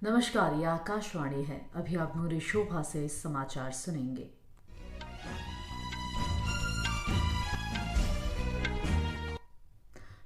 नमस्कार, ये आकाशवाणी है। अभी आप नूरी शोभा से समाचार सुनेंगे।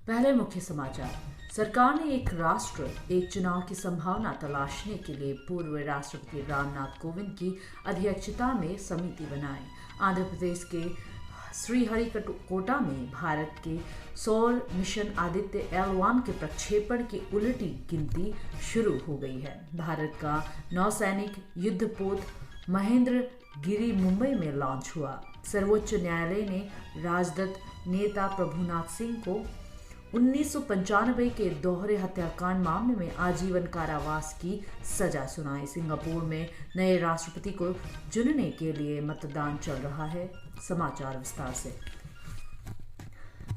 पहले मुख्य समाचार। सरकार ने एक राष्ट्र एक चुनाव की संभावना तलाशने के लिए पूर्व राष्ट्रपति रामनाथ कोविंद की अध्यक्षता में समिति बनाई। आंध्र प्रदेश के श्रीहरिकोटा में भारत के सौर मिशन आदित्य L1 के प्रक्षेपण की उलटी गिनती शुरू हो गई है। भारत का नौसैनिक युद्धपोत महेंद्र गिरी मुंबई में लॉन्च हुआ। सर्वोच्च न्यायालय ने राजदत्त नेता प्रभुनाथ सिंह को 1995 के दोहरे हत्याकांड मामले में आजीवन कारावास की सजा सुनाई। सिंगापुर में नए राष्ट्रपति को चुनने के लिए मतदान चल रहा है। समाचार विस्तार से।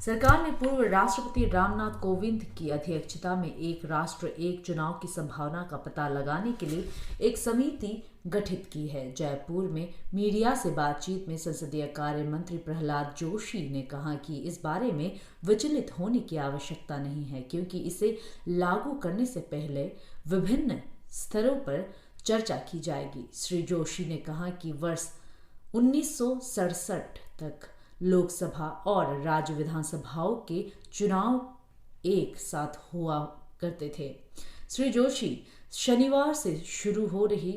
सरकार ने पूर्व राष्ट्रपति रामनाथ कोविंद की अध्यक्षता में एक राष्ट्र एक चुनाव की संभावना का पता लगाने के लिए एक समिति गठित की है। जयपुर में मीडिया से बातचीत में संसदीय कार्य मंत्री प्रहलाद जोशी ने कहा कि इस बारे में विचलित होने की आवश्यकता नहीं है, क्योंकि इसे लागू करने से पहले विभिन्न स्तरों पर चर्चा की जाएगी। श्री जोशी ने कहा कि वर्ष 1967 तक लोकसभा और राज्य विधानसभाओं के चुनाव एक साथ हुआ करते थे। श्री जोशी शनिवार से शुरू हो रही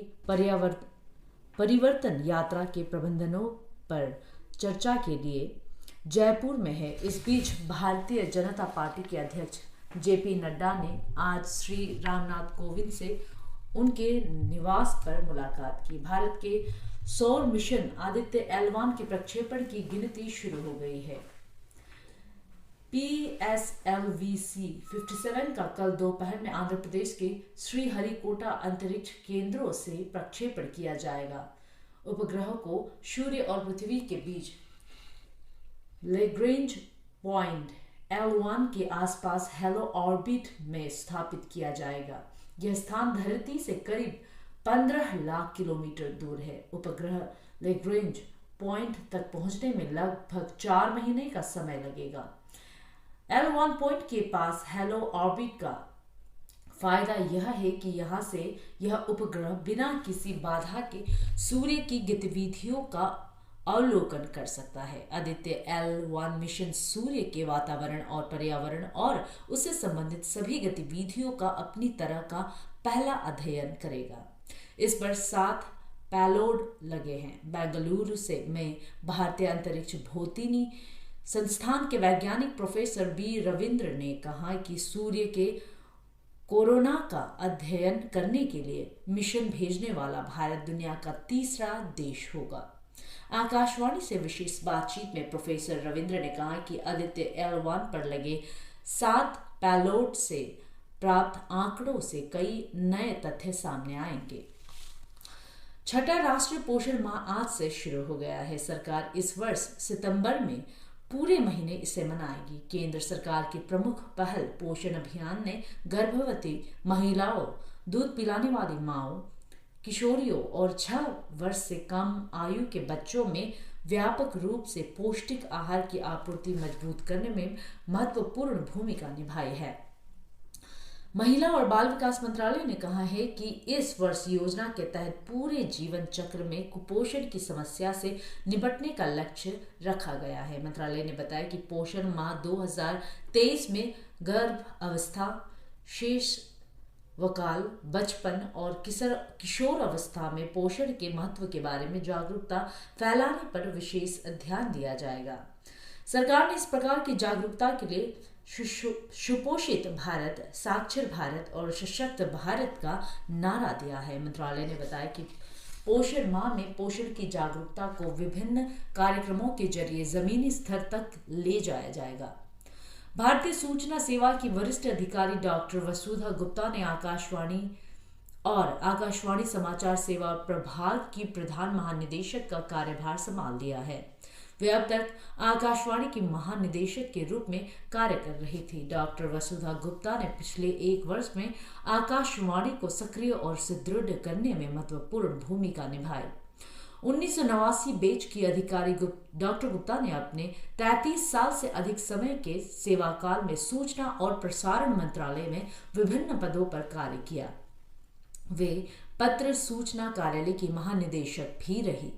परिवर्तन यात्रा के प्रबंधनों पर चर्चा के लिए जयपुर में है। इस बीच भारतीय जनता पार्टी के अध्यक्ष जेपी नड्डा ने आज श्री रामनाथ कोविंद से उनके निवास पर मुलाकात की। भारत के सौर मिशन आदित्य L1 के प्रक्षेपण की गिनती शुरू हो गई है। PSLV-C-57 का कल दोपहर में आंध्र प्रदेश के श्रीहरिकोटा अंतरिक्ष केंद्रों से प्रक्षेपण किया जाएगा। उपग्रह को सूर्य और पृथ्वी के बीच लैग्रेंज पॉइंट L1 के आसपास हेलो ऑर्बिट में स्थापित किया जाएगा। यह स्थान धरती से करीब 15 लाख किलोमीटर दूर है। उपग्रह लैग्रेंज पॉइंट तक पहुंचने में लगभग 4 महीने का समय लगेगा। L1 पॉइंट के पास हेलो ऑर्बिट का फायदा यह है कि यहां से यह उपग्रह बिना किसी बाधा के सूर्य की गतिविधियों का अवलोकन कर सकता है। आदित्य L1 मिशन सूर्य के वातावरण और पर्यावरण और उससे संबंधित सभी गतिविधियों का अपनी तरह का पहला अध्ययन करेगा। इस पर 7 पेलोड लगे हैं। बेंगलुरु में भारतीय अंतरिक्ष भौतिकी संस्थान के वैज्ञानिक प्रोफेसर बी रविंद्र ने कहा कि सूर्य के कोरोना का अध्ययन करने के लिए मिशन भेजने वाला भारत दुनिया का तीसरा देश होगा। आकाशवाणी से विशेष बातचीत में प्रोफेसर रविंद्र ने कहा कि आदित्य L1 पर लगे 7 पेलोड से प्राप्त आंकड़ों से कई नए तथ्य सामने आएंगे। छठा राष्ट्रीय पोषण माह आज से शुरू हो गया है। सरकार इस वर्ष सितंबर में पूरे महीने इसे मनाएगी। केंद्र सरकार की प्रमुख पहल पोषण अभियान ने गर्भवती महिलाओं, दूध पिलाने वाली माओं, किशोरियों और 6 वर्ष से कम आयु के बच्चों में व्यापक रूप से पौष्टिक आहार की आपूर्ति मजबूत करने में महत्वपूर्ण भूमिका निभाई है। महिला और बाल विकास मंत्रालय ने कहा है कि इस वर्ष योजना के तहत पूरे जीवन चक्र में कुपोषण की समस्या से निपटने का लक्ष्य रखा गया है। मंत्रालय ने बताया कि पोषण माह 2023 में गर्भ अवस्था, शैशवकाल, बचपन और किशोर अवस्था में पोषण के महत्व के बारे में जागरूकता फैलाने पर विशेष ध्यान दिया जाएगा। सरकार ने इस प्रकार की जागरूकता के लिए सुपोषित भारत, साक्षर भारत और सशक्त भारत का नारा दिया है। मंत्रालय ने बताया कि पोषण माह में पोषण की जागरूकता को विभिन्न कार्यक्रमों के जरिए जमीनी स्तर तक ले जाया जाएगा। भारतीय सूचना सेवा की वरिष्ठ अधिकारी डॉक्टर वसुधा गुप्ता ने आकाशवाणी और आकाशवाणी समाचार सेवा प्रभाग की प्रधान महानिदेशक का कार्यभार संभाल लिया है। वे अब तक आकाशवाणी की महानिदेशक के रूप में कार्य कर रही थी। डॉक्टर वसुधा गुप्ता ने पिछले 1 वर्ष में आकाशवाणी को सक्रिय और सुदृढ़ करने में महत्वपूर्ण भूमिका निभाई। 1989 बैच की अधिकारी डॉक्टर गुप्ता ने अपने 33 साल से अधिक समय के सेवाकाल में सूचना और प्रसारण मंत्रालय में विभिन्न पदों पर कार्य किया। वे पत्र सूचना कार्यालय की महानिदेशक भी रही।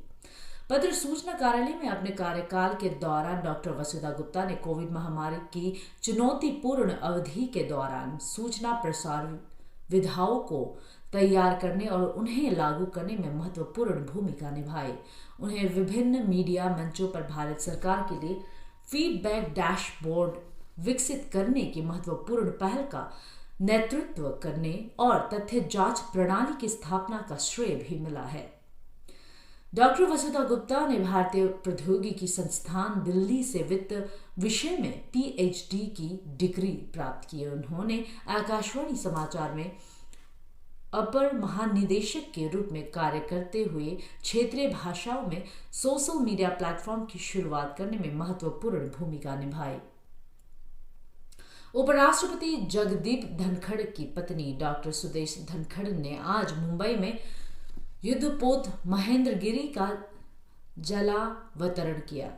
पत्र सूचना कार्यालय में अपने कार्यकाल के दौरान डॉक्टर वसुधा गुप्ता ने कोविड महामारी की चुनौतीपूर्ण अवधि के दौरान सूचना प्रसार विधाओं को तैयार करने और उन्हें लागू करने में महत्वपूर्ण भूमिका निभाई। उन्हें विभिन्न मीडिया मंचों पर भारत सरकार के लिए फीडबैक डैशबोर्ड विकसित करने की महत्वपूर्ण पहल का नेतृत्व करने और तथ्य जांच प्रणाली की स्थापना का श्रेय भी मिला है। डॉक्टर वसुधा गुप्ता ने भारतीय प्रौद्योगिकी संस्थान दिल्ली से वित्त विषय में पीएचडी की डिग्री प्राप्त की। उन्होंने आकाशवाणी समाचार में अपर महानिदेशक के रूप में कार्य करते हुए क्षेत्रीय भाषाओं में सोशल मीडिया प्लेटफॉर्म की शुरुआत करने में महत्वपूर्ण भूमिका निभाई। उपराष्ट्रपति जगदीप धनखड़ की पत्नी डॉक्टर सुदेश धनखड़ ने आज मुंबई में युद्धपोत महेंद्रगिरी का जलावतरण किया।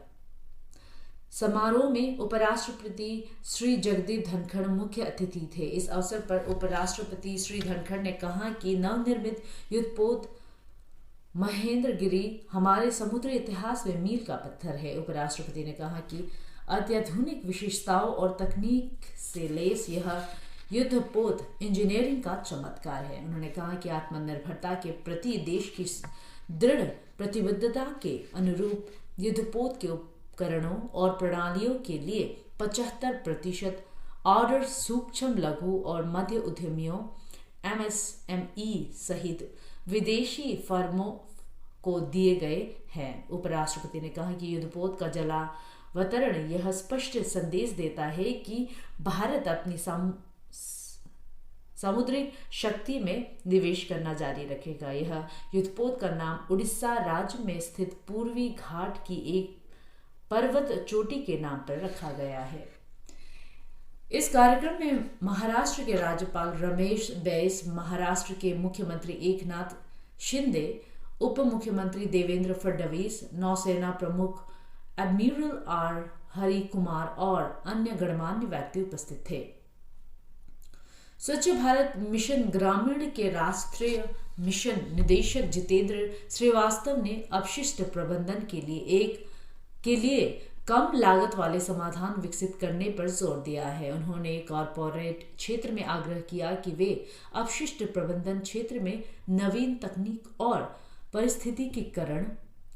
समारोह में उपराष्ट्रपति श्री जगदीप धनखड़ मुख्य अतिथि थे। इस अवसर पर उपराष्ट्रपति श्री धनखड़ ने कहा कि नवनिर्मित युद्धपोत महेंद्रगिरी हमारे समुद्री इतिहास में मील का पत्थर है। उपराष्ट्रपति ने कहा कि अत्याधुनिक विशेषताओं और तकनीक से लैस यह युद्धपोत इंजीनियरिंग का चमत्कार है। उन्होंने कहा कि आत्मनिर्भरता के प्रति देश की दृढ़ प्रतिबद्धता के अनुरूप युद्धपोत के उपकरणों और प्रणालियों के लिए 75% ऑर्डर सूक्ष्म लघु और मध्य उद्यमियों MSME सहित विदेशी फर्मों को दिए गए हैं। उपराष्ट्रपति ने कहा कि युद्धपोत का जलावतरण यह स्पष्ट संदेश देता है कि भारत अपनी सामुद्रिक शक्ति में निवेश करना जारी रखेगा। यह युद्धपोत का नाम उड़ीसा राज्य में स्थित पूर्वी घाट की एक पर्वत चोटी के नाम पर रखा गया है। इस कार्यक्रम में महाराष्ट्र के राज्यपाल रमेश बैस, महाराष्ट्र के मुख्यमंत्री एकनाथ शिंदे, उप मुख्यमंत्री देवेंद्र फडणवीस, नौसेना प्रमुख एडमिरल आर हरि कुमार और अन्य गणमान्य व्यक्ति उपस्थित थे। स्वच्छ भारत मिशन ग्रामीण के राष्ट्रीय मिशन निदेशक जितेंद्र श्रीवास्तव ने अपशिष्ट प्रबंधन के लिए कम लागत वाले समाधान विकसित करने पर जोर दिया है। उन्होंने कॉरपोरेट क्षेत्र में आग्रह किया कि वे अपशिष्ट प्रबंधन क्षेत्र में नवीन तकनीक और पारिस्थितिकीकरण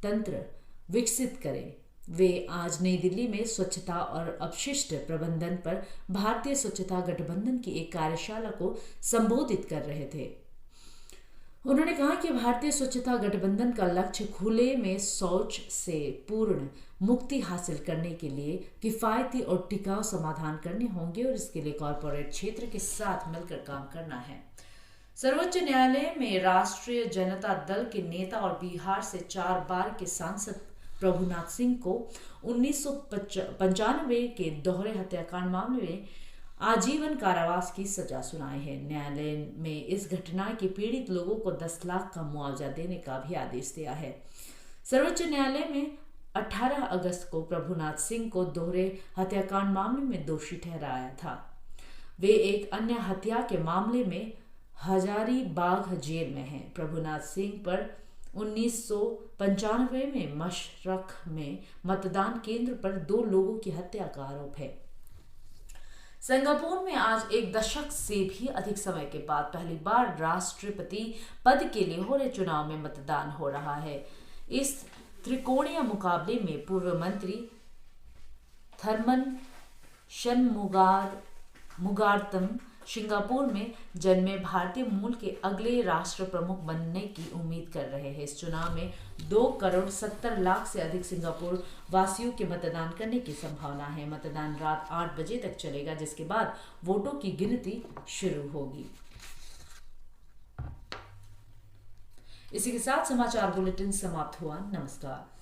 तंत्र विकसित करें। वे आज नई दिल्ली में स्वच्छता और अपशिष्ट प्रबंधन पर भारतीय स्वच्छता गठबंधन की एक कार्यशाला को संबोधित कर रहे थे। उन्होंने कहा कि भारतीय स्वच्छता गठबंधन का लक्ष्य खुले में शौच से पूर्ण मुक्ति हासिल करने के लिए किफायती और टिकाऊ समाधान करने होंगे और इसके लिए कॉरपोरेट क्षेत्र के साथ मिलकर काम करना है। सर्वोच्च न्यायालय में राष्ट्रीय जनता दल के नेता और बिहार से 4 बार के सांसद प्रभुनाथ सिंह को 1995 के दोहरे हत्याकांड मामले में आजीवन कारावास की सजा सुनाई है। न्यायालय में इस घटना के पीड़ित लोगों को 10 लाख का मुआवजा देने का भी आदेश दिया है। सर्वोच्च न्यायालय में 18 अगस्त को प्रभुनाथ सिंह को दोहरे हत्याकांड मामले में दोषी ठहराया था। वे एक अन्य हत्या के मामले में हजारीबाग जेल में हैं। प्रभुनाथ सिंह पर 1995 में मशरख में मतदान केंद्र पर 2 लोगों की हत्या का आरोप है। सिंगापुर में आज 1 दशक से भी अधिक समय के बाद पहली बार राष्ट्रपति पद के लिए हो रहे चुनाव में मतदान हो रहा है। इस त्रिकोणीय मुकाबले में पूर्व मंत्री थरमन शनमुगारतम सिंगापुर में जन्मे भारतीय मूल के अगले राष्ट्र प्रमुख बनने की उम्मीद कर रहे हैं। इस चुनाव में 2,70,00,000 से अधिक सिंगापुर वासियों के मतदान करने की संभावना है। मतदान रात 8 बजे तक चलेगा, जिसके बाद वोटों की गिनती शुरू होगी। इसी के साथ समाचार बुलेटिन समाप्त हुआ। नमस्कार।